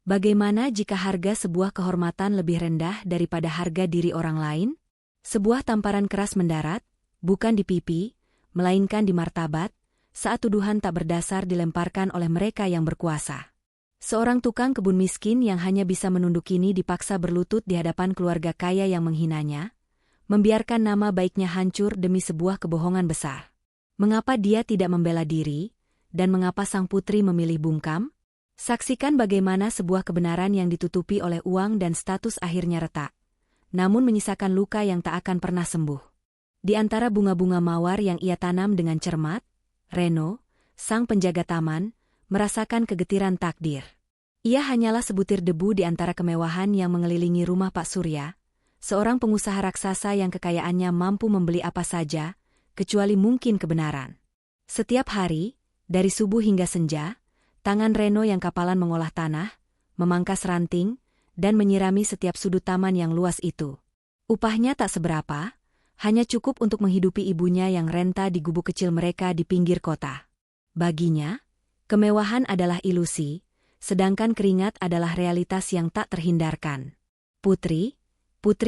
Bagaimana jika harga sebuah kehormatan lebih rendah daripada harga diri orang lain? Sebuah tamparan keras mendarat, bukan di pipi, melainkan di martabat, saat tuduhan tak berdasar dilemparkan oleh mereka yang berkuasa. Seorang tukang kebun miskin yang hanya bisa menunduk kini dipaksa berlutut di hadapan keluarga kaya yang menghinanya, membiarkan nama baiknya hancur demi sebuah kebohongan besar. Mengapa dia tidak membela diri, dan mengapa sang putri memilih bungkam? Saksikan bagaimana sebuah kebenaran yang ditutupi oleh uang dan status akhirnya retak, namun menyisakan luka yang tak akan pernah sembuh. Di antara bunga-bunga mawar yang ia tanam dengan cermat, Reno, sang penjaga taman, merasakan kegetiran takdir. Ia hanyalah sebutir debu di antara kemewahan yang mengelilingi rumah Pak Surya, seorang pengusaha raksasa yang kekayaannya mampu membeli apa saja, kecuali mungkin kebenaran. Setiap hari, dari subuh hingga senja, tangan Reno yang kapalan mengolah tanah, memangkas ranting, dan menyirami setiap sudut taman yang luas itu. Upahnya tak seberapa, hanya cukup untuk menghidupi ibunya yang renta di gubuk kecil mereka di pinggir kota. Baginya, kemewahan adalah ilusi, sedangkan keringat adalah realitas yang tak terhindarkan. Putri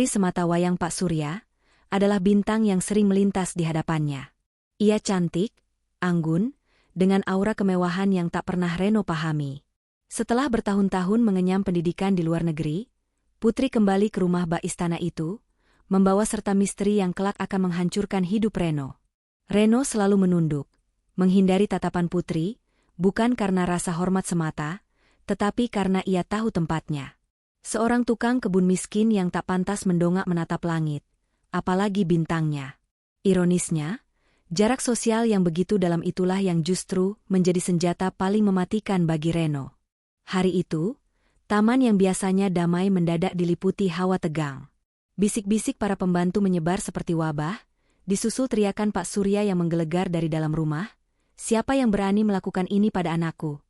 semata wayang Pak Surya, adalah bintang yang sering melintas di hadapannya. Ia cantik, anggun, dengan aura kemewahan yang tak pernah Reno pahami. Setelah bertahun-tahun mengenyam pendidikan di luar negeri, Putri kembali ke rumah bak istana itu, membawa serta misteri yang kelak akan menghancurkan hidup Reno. Reno selalu menunduk, menghindari tatapan Putri, bukan karena rasa hormat semata, tetapi karena ia tahu tempatnya. Seorang tukang kebun miskin yang tak pantas mendongak menatap langit, apalagi bintangnya. Ironisnya, jarak sosial yang begitu dalam itulah yang justru menjadi senjata paling mematikan bagi Reno. Hari itu, taman yang biasanya damai mendadak diliputi hawa tegang. Bisik-bisik para pembantu menyebar seperti wabah, disusul teriakan Pak Surya yang menggelegar dari dalam rumah, "Siapa yang berani melakukan ini pada anakku?"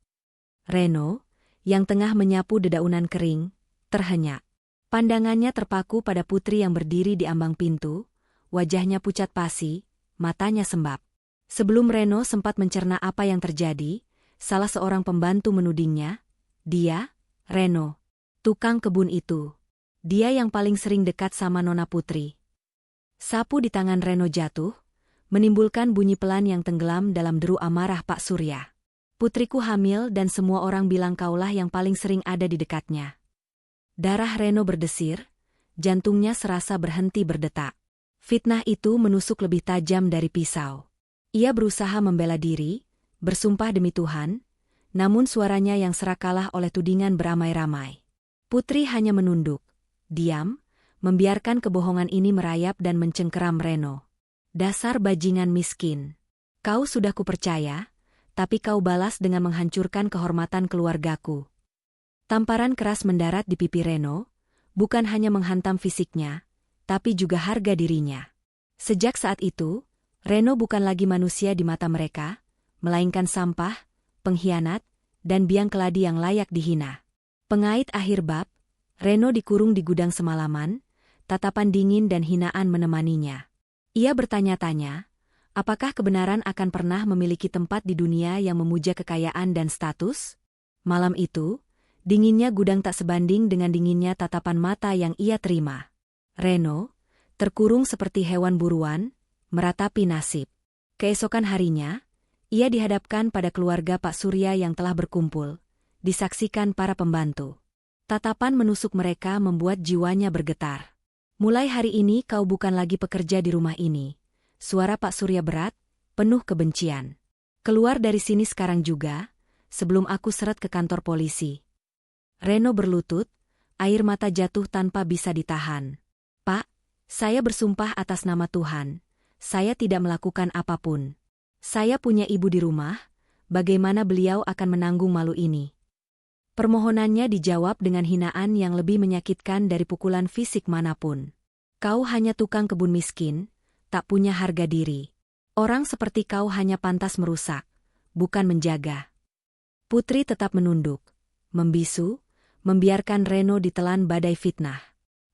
Reno, yang tengah menyapu dedaunan kering, terhenyak. Pandangannya terpaku pada Putri yang berdiri di ambang pintu, wajahnya pucat pasi, matanya sembab. Sebelum Reno sempat mencerna apa yang terjadi, salah seorang pembantu menudingnya, "Dia, Reno, tukang kebun itu. Dia yang paling sering dekat sama Nona Putri." Sapu di tangan Reno jatuh, menimbulkan bunyi pelan yang tenggelam dalam deru amarah Pak Surya. "Putriku hamil dan semua orang bilang kaulah yang paling sering ada di dekatnya." Darah Reno berdesir, jantungnya serasa berhenti berdetak. Fitnah itu menusuk lebih tajam dari pisau. Ia berusaha membela diri, bersumpah demi Tuhan, namun suaranya yang serak kalah oleh tudingan beramai-ramai. Putri hanya menunduk, diam, membiarkan kebohongan ini merayap dan mencengkeram Reno. "Dasar bajingan miskin. Kau sudah kupercaya, tapi kau balas dengan menghancurkan kehormatan keluargaku." Tamparan keras mendarat di pipi Reno, bukan hanya menghantam fisiknya, tapi juga harga dirinya. Sejak saat itu, Reno bukan lagi manusia di mata mereka, melainkan sampah, pengkhianat, dan biang keladi yang layak dihina. Pengait akhir bab, Reno dikurung di gudang semalaman, tatapan dingin dan hinaan menemaninya. Ia bertanya-tanya, apakah kebenaran akan pernah memiliki tempat di dunia yang memuja kekayaan dan status? Malam itu, dinginnya gudang tak sebanding dengan dinginnya tatapan mata yang ia terima. Reno, terkurung seperti hewan buruan, meratapi nasib. Keesokan harinya, ia dihadapkan pada keluarga Pak Surya yang telah berkumpul, disaksikan para pembantu. Tatapan menusuk mereka membuat jiwanya bergetar. "Mulai hari ini kau bukan lagi pekerja di rumah ini." Suara Pak Surya berat, penuh kebencian. "Keluar dari sini sekarang juga, sebelum aku seret ke kantor polisi." Reno berlutut, air mata jatuh tanpa bisa ditahan. "Pak, saya bersumpah atas nama Tuhan, saya tidak melakukan apapun. Saya punya ibu di rumah, bagaimana beliau akan menanggung malu ini?" Permohonannya dijawab dengan hinaan yang lebih menyakitkan dari pukulan fisik manapun. "Kau hanya tukang kebun miskin, tak punya harga diri. Orang seperti kau hanya pantas merusak, bukan menjaga." Putri tetap menunduk, membisu, membiarkan Reno ditelan badai fitnah.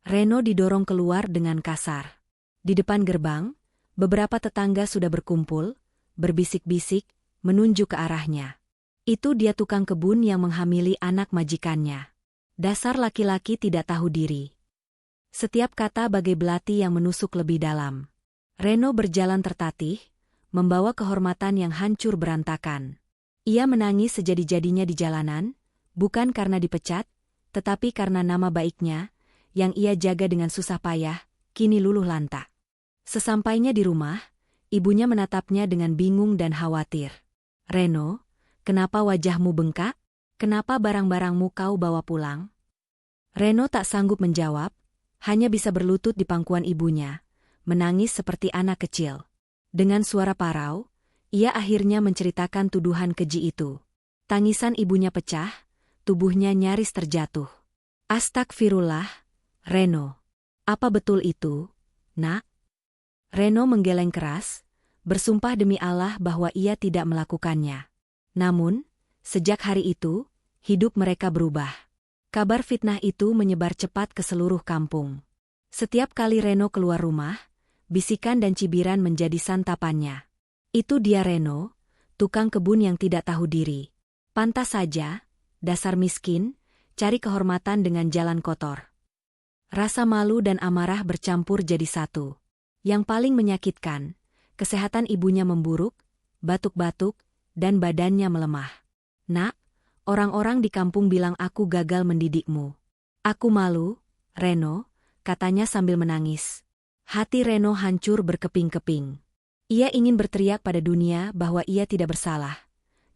Reno didorong keluar dengan kasar. Di depan gerbang, beberapa tetangga sudah berkumpul, berbisik-bisik, menunjuk ke arahnya. Itu dia tukang kebun yang menghamili anak majikannya. Dasar laki-laki tidak tahu diri. Setiap kata bagai belati yang menusuk lebih dalam. Reno berjalan tertatih, membawa kehormatan yang hancur berantakan. Ia menangis sejadi-jadinya di jalanan, bukan karena dipecat, tetapi karena nama baiknya, yang ia jaga dengan susah payah, kini luluh lantak. Sesampainya di rumah, ibunya menatapnya dengan bingung dan khawatir. "Reno, kenapa wajahmu bengkak? Kenapa barang-barangmu kau bawa pulang?" Reno tak sanggup menjawab, hanya bisa berlutut di pangkuan ibunya, menangis seperti anak kecil. Dengan suara parau, ia akhirnya menceritakan tuduhan keji itu. Tangisan ibunya pecah, tubuhnya nyaris terjatuh. "Astagfirullah, Reno. Apa betul itu, Nak?" Reno menggeleng keras, bersumpah demi Allah bahwa ia tidak melakukannya. Namun, sejak hari itu, hidup mereka berubah. Kabar fitnah itu menyebar cepat ke seluruh kampung. Setiap kali Reno keluar rumah, bisikan dan cibiran menjadi santapannya. "Itu dia Reno, tukang kebun yang tidak tahu diri. Pantas saja, dasar miskin, cari kehormatan dengan jalan kotor." Rasa malu dan amarah bercampur jadi satu. Yang paling menyakitkan, kesehatan ibunya memburuk, batuk-batuk, dan badannya melemah. "Nak, orang-orang di kampung bilang aku gagal mendidikmu. Aku malu, Reno," katanya sambil menangis. Hati Reno hancur berkeping-keping. Ia ingin berteriak pada dunia bahwa ia tidak bersalah.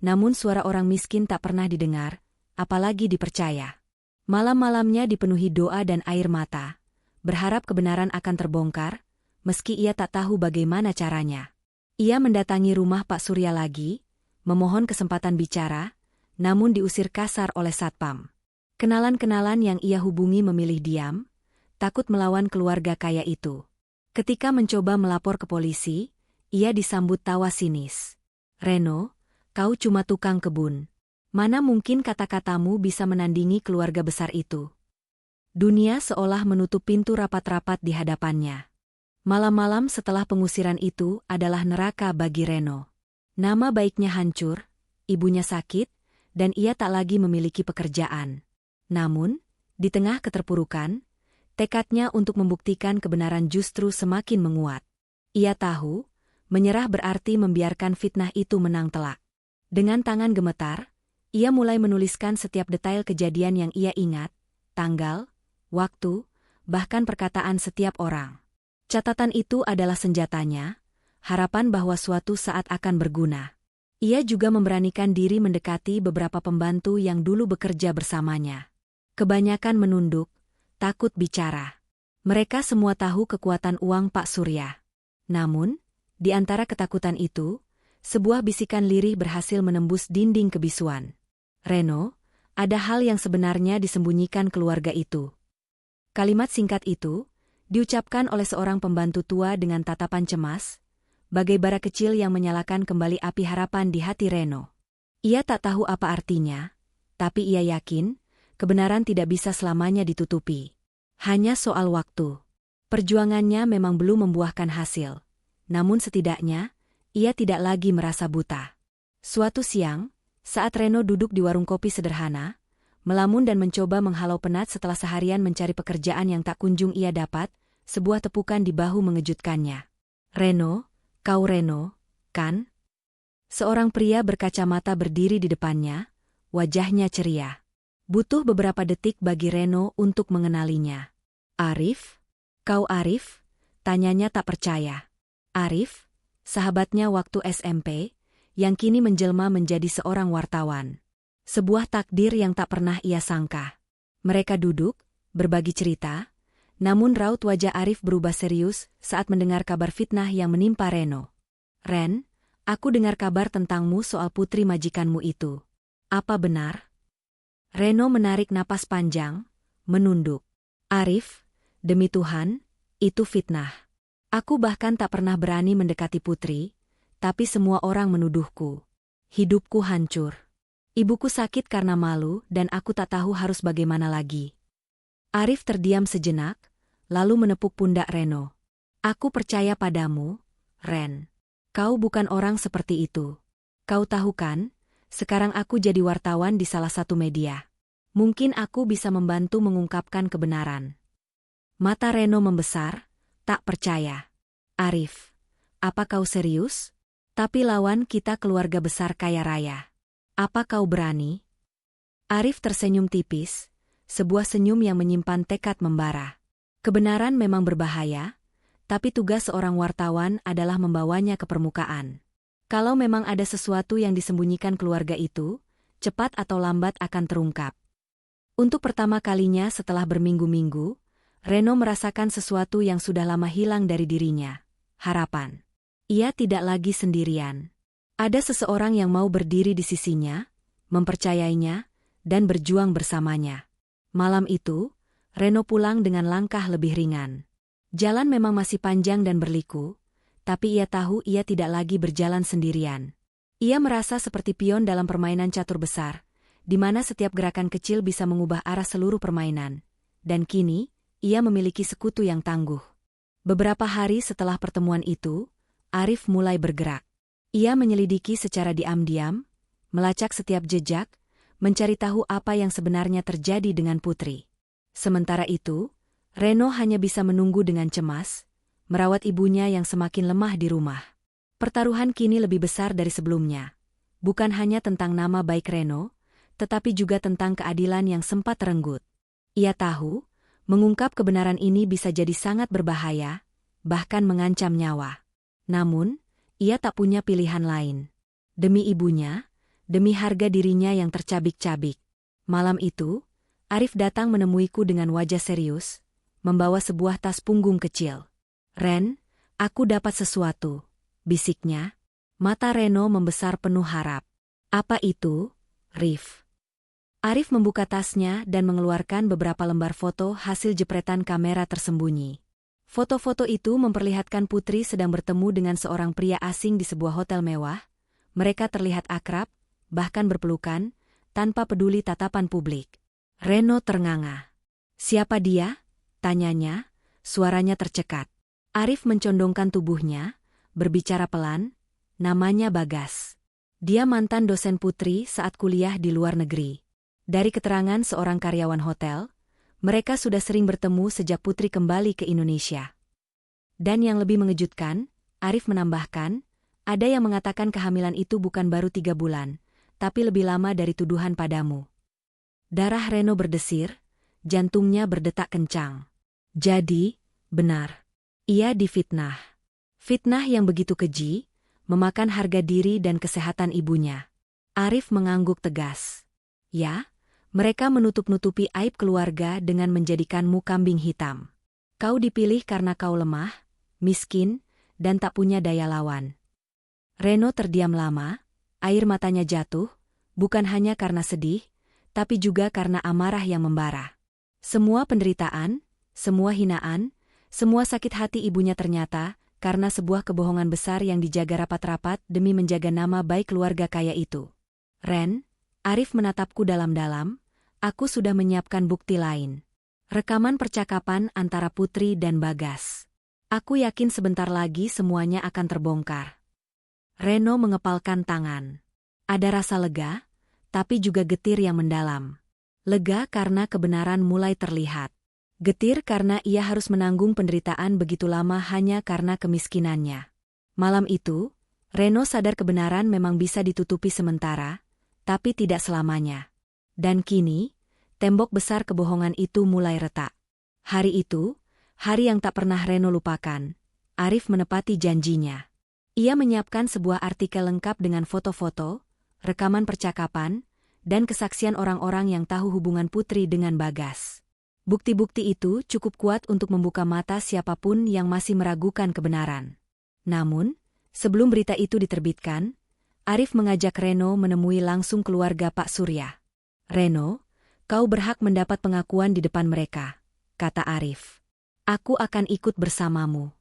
Namun suara orang miskin tak pernah didengar, apalagi dipercaya. Malam-malamnya dipenuhi doa dan air mata, berharap kebenaran akan terbongkar, meski ia tak tahu bagaimana caranya. Ia mendatangi rumah Pak Surya lagi, memohon kesempatan bicara, namun diusir kasar oleh satpam. Kenalan-kenalan yang ia hubungi memilih diam, takut melawan keluarga kaya itu. Ketika mencoba melapor ke polisi, ia disambut tawa sinis. "Reno, kau cuma tukang kebun. Mana mungkin kata-katamu bisa menandingi keluarga besar itu?" Dunia seolah menutup pintu rapat-rapat di hadapannya. Malam-malam setelah pengusiran itu adalah neraka bagi Reno. Nama baiknya hancur, ibunya sakit, dan ia tak lagi memiliki pekerjaan. Namun, di tengah keterpurukan, tekadnya untuk membuktikan kebenaran justru semakin menguat. Ia tahu, menyerah berarti membiarkan fitnah itu menang telak. Dengan tangan gemetar, ia mulai menuliskan setiap detail kejadian yang ia ingat, tanggal, waktu, bahkan perkataan setiap orang. Catatan itu adalah senjatanya, harapan bahwa suatu saat akan berguna. Ia juga memberanikan diri mendekati beberapa pembantu yang dulu bekerja bersamanya. Kebanyakan menunduk, takut bicara. Mereka semua tahu kekuatan uang Pak Surya. Namun, di antara ketakutan itu, sebuah bisikan lirih berhasil menembus dinding kebisuan. "Reno, ada hal yang sebenarnya disembunyikan keluarga itu." Kalimat singkat itu diucapkan oleh seorang pembantu tua dengan tatapan cemas, bagai bara kecil yang menyalakan kembali api harapan di hati Reno. Ia tak tahu apa artinya, tapi ia yakin, kebenaran tidak bisa selamanya ditutupi. Hanya soal waktu. Perjuangannya memang belum membuahkan hasil, namun setidaknya, ia tidak lagi merasa buta. Suatu siang, saat Reno duduk di warung kopi sederhana, melamun dan mencoba menghalau penat setelah seharian mencari pekerjaan yang tak kunjung ia dapat, sebuah tepukan di bahu mengejutkannya. "Reno, kau Reno, kan?" Seorang pria berkacamata berdiri di depannya, wajahnya ceria. Butuh beberapa detik bagi Reno untuk mengenalinya. "Arif? Kau Arif?" tanyanya tak percaya. Arif, sahabatnya waktu SMP, yang kini menjelma menjadi seorang wartawan. Sebuah takdir yang tak pernah ia sangka. Mereka duduk, berbagi cerita, namun raut wajah Arif berubah serius saat mendengar kabar fitnah yang menimpa Reno. "Ren, aku dengar kabar tentangmu soal putri majikanmu itu. Apa benar?" Reno menarik napas panjang, menunduk. "Arif, demi Tuhan, itu fitnah. Aku bahkan tak pernah berani mendekati putri, tapi semua orang menuduhku. Hidupku hancur. Ibuku sakit karena malu dan aku tak tahu harus bagaimana lagi." Arif terdiam sejenak, lalu menepuk pundak Reno. "Aku percaya padamu, Ren. Kau bukan orang seperti itu. Kau tahu kan, sekarang aku jadi wartawan di salah satu media. Mungkin aku bisa membantu mengungkapkan kebenaran. Mata Reno membesar, tak percaya. Arif, apa kau serius? Tapi lawan kita keluarga besar kaya raya. Apa kau berani? Arif tersenyum tipis, sebuah senyum yang menyimpan tekad membara. Kebenaran memang berbahaya, tapi tugas seorang wartawan adalah membawanya ke permukaan. Kalau memang ada sesuatu yang disembunyikan keluarga itu, cepat atau lambat akan terungkap. Untuk pertama kalinya setelah berminggu-minggu, Reno merasakan sesuatu yang sudah lama hilang dari dirinya. Harapan. Ia tidak lagi sendirian. Ada seseorang yang mau berdiri di sisinya, mempercayainya, dan berjuang bersamanya. Malam itu, Reno pulang dengan langkah lebih ringan. Jalan memang masih panjang dan berliku, tapi ia tahu ia tidak lagi berjalan sendirian. Ia merasa seperti pion dalam permainan catur besar, di mana setiap gerakan kecil bisa mengubah arah seluruh permainan. Dan kini, ia memiliki sekutu yang tangguh. Beberapa hari setelah pertemuan itu, Arif mulai bergerak. Ia menyelidiki secara diam-diam, melacak setiap jejak, mencari tahu apa yang sebenarnya terjadi dengan Putri. Sementara itu, Reno hanya bisa menunggu dengan cemas, merawat ibunya yang semakin lemah di rumah. Pertaruhan kini lebih besar dari sebelumnya. Bukan hanya tentang nama baik Reno, tetapi juga tentang keadilan yang sempat terenggut. Ia tahu, mengungkap kebenaran ini bisa jadi sangat berbahaya, bahkan mengancam nyawa. Namun, ia tak punya pilihan lain. Demi ibunya, demi harga dirinya yang tercabik-cabik. Malam itu, Arif datang menemuiku dengan wajah serius, membawa sebuah tas punggung kecil. "Ren, aku dapat sesuatu," bisiknya. Mata Reno membesar penuh harap. "Apa itu, Rif?" Arif membuka tasnya dan mengeluarkan beberapa lembar foto hasil jepretan kamera tersembunyi. Foto-foto itu memperlihatkan Putri sedang bertemu dengan seorang pria asing di sebuah hotel mewah. Mereka terlihat akrab, bahkan berpelukan, tanpa peduli tatapan publik. Reno ternganga. "Siapa dia?" tanyanya, suaranya tercekat. Arif mencondongkan tubuhnya, berbicara pelan, "Namanya Bagas. Dia mantan dosen Putri saat kuliah di luar negeri. Dari keterangan seorang karyawan hotel, mereka sudah sering bertemu sejak Putri kembali ke Indonesia." Dan yang lebih mengejutkan, Arif menambahkan, ada yang mengatakan kehamilan itu bukan baru 3 bulan, tapi lebih lama dari tuduhan padamu. Darah Reno berdesir, jantungnya berdetak kencang. Jadi, benar. Ia difitnah. Fitnah yang begitu keji, memakan harga diri dan kesehatan ibunya. Arif mengangguk tegas. "Ya, mereka menutup-nutupi aib keluarga dengan menjadikanmu kambing hitam. Kau dipilih karena kau lemah, miskin, dan tak punya daya lawan." Reno terdiam lama, air matanya jatuh, bukan hanya karena sedih, tapi juga karena amarah yang membara. Semua penderitaan, semua hinaan, semua sakit hati ibunya ternyata karena sebuah kebohongan besar yang dijaga rapat-rapat demi menjaga nama baik keluarga kaya itu. "Ren," Arif menatapku dalam-dalam, "aku sudah menyiapkan bukti lain. Rekaman percakapan antara Putri dan Bagas. Aku yakin sebentar lagi semuanya akan terbongkar." Reno mengepalkan tangan. Ada rasa lega, tapi juga getir yang mendalam. Lega karena kebenaran mulai terlihat. Getir karena ia harus menanggung penderitaan begitu lama hanya karena kemiskinannya. Malam itu, Reno sadar kebenaran memang bisa ditutupi sementara, tapi tidak selamanya. Dan kini, tembok besar kebohongan itu mulai retak. Hari itu, hari yang tak pernah Reno lupakan, Arif menepati janjinya. Ia menyiapkan sebuah artikel lengkap dengan foto-foto, rekaman percakapan, dan kesaksian orang-orang yang tahu hubungan Putri dengan Bagas. Bukti-bukti itu cukup kuat untuk membuka mata siapapun yang masih meragukan kebenaran. Namun, sebelum berita itu diterbitkan, Arif mengajak Reno menemui langsung keluarga Pak Surya. "Reno, kau berhak mendapat pengakuan di depan mereka," kata Arif. "Aku akan ikut bersamamu."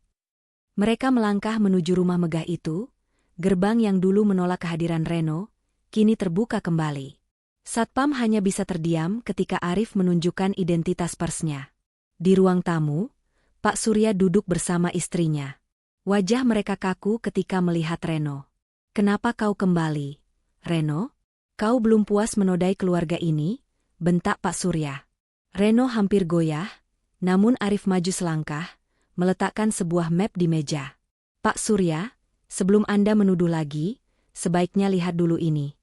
Mereka melangkah menuju rumah megah itu, gerbang yang dulu menolak kehadiran Reno, kini terbuka kembali. Satpam hanya bisa terdiam ketika Arif menunjukkan identitas persnya. Di ruang tamu, Pak Surya duduk bersama istrinya. Wajah mereka kaku ketika melihat Reno. "Kenapa kau kembali, Reno? Kau belum puas menodai keluarga ini, bentak Pak Surya. Reno hampir goyah, namun Arif maju selangkah, meletakkan sebuah map di meja. Pak Surya, sebelum Anda menuduh lagi, sebaiknya lihat dulu ini.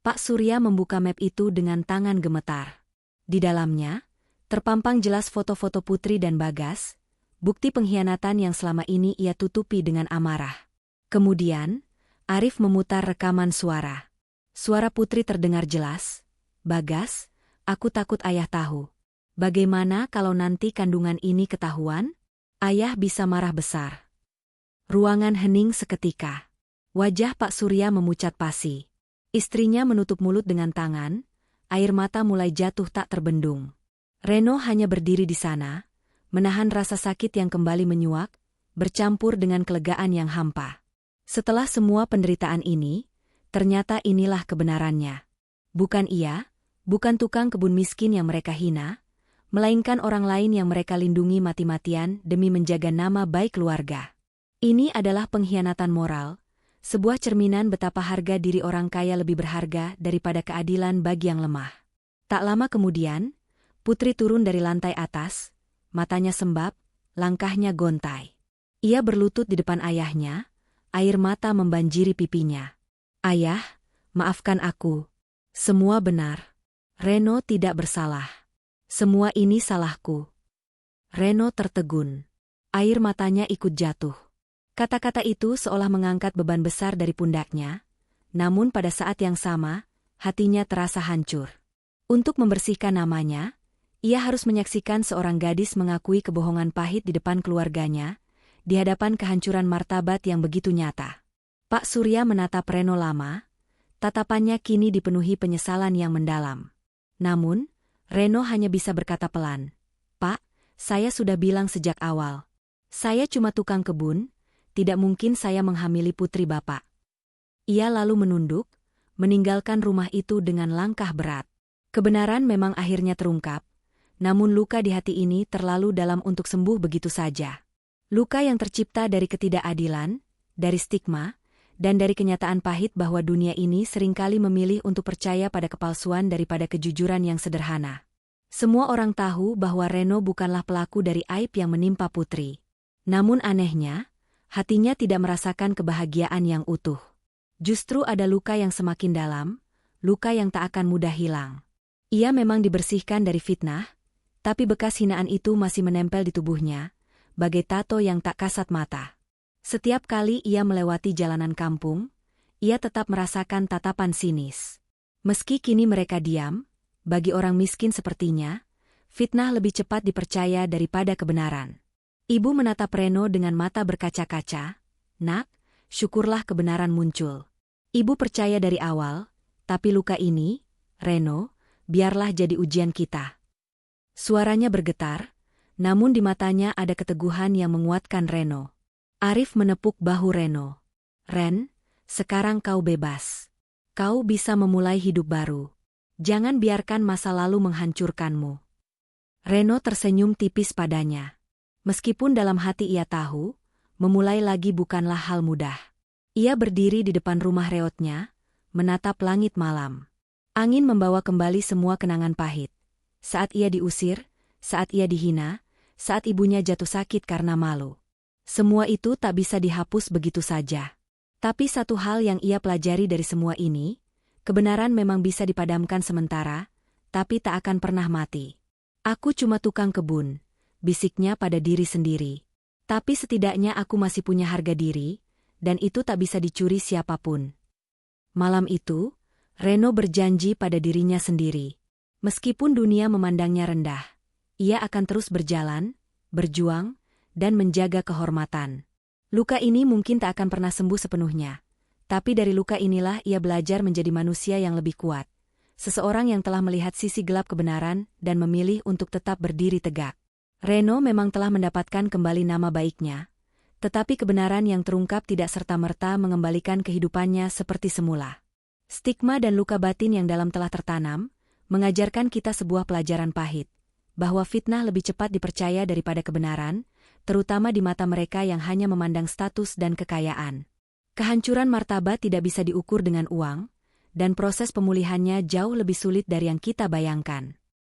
Pak Surya membuka map itu dengan tangan gemetar. Di dalamnya, terpampang jelas foto-foto Putri dan Bagas, bukti pengkhianatan yang selama ini ia tutupi dengan amarah. Kemudian, Arif memutar rekaman suara. Suara Putri terdengar jelas. Bagas, aku takut ayah tahu. Bagaimana kalau nanti kandungan ini ketahuan? Ayah bisa marah besar. Ruangan hening seketika. Wajah Pak Surya memucat pasi. Istrinya menutup mulut dengan tangan, air mata mulai jatuh tak terbendung. Reno hanya berdiri di sana, menahan rasa sakit yang kembali menyuak, bercampur dengan kelegaan yang hampa. Setelah semua penderitaan ini, ternyata inilah kebenarannya. Bukan ia, bukan tukang kebun miskin yang mereka hina, melainkan orang lain yang mereka lindungi mati-matian demi menjaga nama baik keluarga. Ini adalah pengkhianatan moral, sebuah cerminan betapa harga diri orang kaya lebih berharga daripada keadilan bagi yang lemah. Tak lama kemudian, Putri turun dari lantai atas, matanya sembab, langkahnya gontai. Ia berlutut di depan ayahnya, air mata membanjiri pipinya. Ayah, maafkan aku. Semua benar. Reno tidak bersalah. Semua ini salahku. Reno tertegun. Air matanya ikut jatuh. Kata-kata itu seolah mengangkat beban besar dari pundaknya, namun pada saat yang sama, hatinya terasa hancur. Untuk membersihkan namanya, ia harus menyaksikan seorang gadis mengakui kebohongan pahit di depan keluarganya, di hadapan kehancuran martabat yang begitu nyata. Pak Surya menatap Reno lama, tatapannya kini dipenuhi penyesalan yang mendalam. Namun, Reno hanya bisa berkata pelan, "Pak, saya sudah bilang sejak awal. Saya cuma tukang kebun, tidak mungkin saya menghamili putri Bapak." Ia lalu menunduk, meninggalkan rumah itu dengan langkah berat. Kebenaran memang akhirnya terungkap, namun luka di hati ini terlalu dalam untuk sembuh begitu saja. Luka yang tercipta dari ketidakadilan, dari stigma, dan dari kenyataan pahit bahwa dunia ini seringkali memilih untuk percaya pada kepalsuan daripada kejujuran yang sederhana. Semua orang tahu bahwa Reno bukanlah pelaku dari aib yang menimpa Putri. Namun anehnya, hatinya tidak merasakan kebahagiaan yang utuh. Justru ada luka yang semakin dalam, luka yang tak akan mudah hilang. Ia memang dibersihkan dari fitnah, tapi bekas hinaan itu masih menempel di tubuhnya, bagai tato yang tak kasat mata. Setiap kali ia melewati jalanan kampung, ia tetap merasakan tatapan sinis. Meski kini mereka diam, bagi orang miskin sepertinya, fitnah lebih cepat dipercaya daripada kebenaran. Ibu menatap Reno dengan mata berkaca-kaca. "Nak, syukurlah kebenaran muncul. Ibu percaya dari awal, tapi luka ini, Reno, biarlah jadi ujian kita." Suaranya bergetar, namun di matanya ada keteguhan yang menguatkan Reno. Arif menepuk bahu Reno. "Ren, sekarang kau bebas. Kau bisa memulai hidup baru. Jangan biarkan masa lalu menghancurkanmu." Reno tersenyum tipis padanya. Meskipun dalam hati ia tahu, memulai lagi bukanlah hal mudah. Ia berdiri di depan rumah reotnya, menatap langit malam. Angin membawa kembali semua kenangan pahit. Saat ia diusir, saat ia dihina, saat ibunya jatuh sakit karena malu. Semua itu tak bisa dihapus begitu saja. Tapi satu hal yang ia pelajari dari semua ini, kebenaran memang bisa dipadamkan sementara, tapi tak akan pernah mati. "Aku cuma tukang kebun," bisiknya pada diri sendiri. "Tapi setidaknya aku masih punya harga diri, dan itu tak bisa dicuri siapapun." Malam itu, Reno berjanji pada dirinya sendiri. Meskipun dunia memandangnya rendah, ia akan terus berjalan, berjuang, dan menjaga kehormatan. Luka ini mungkin tak akan pernah sembuh sepenuhnya, tapi dari luka inilah ia belajar menjadi manusia yang lebih kuat. Seseorang yang telah melihat sisi gelap kebenaran dan memilih untuk tetap berdiri tegak. Reno memang telah mendapatkan kembali nama baiknya, tetapi kebenaran yang terungkap tidak serta-merta mengembalikan kehidupannya seperti semula. Stigma dan luka batin yang dalam telah tertanam, mengajarkan kita sebuah pelajaran pahit, bahwa fitnah lebih cepat dipercaya daripada kebenaran, terutama di mata mereka yang hanya memandang status dan kekayaan. Kehancuran martabat tidak bisa diukur dengan uang, dan proses pemulihannya jauh lebih sulit dari yang kita bayangkan.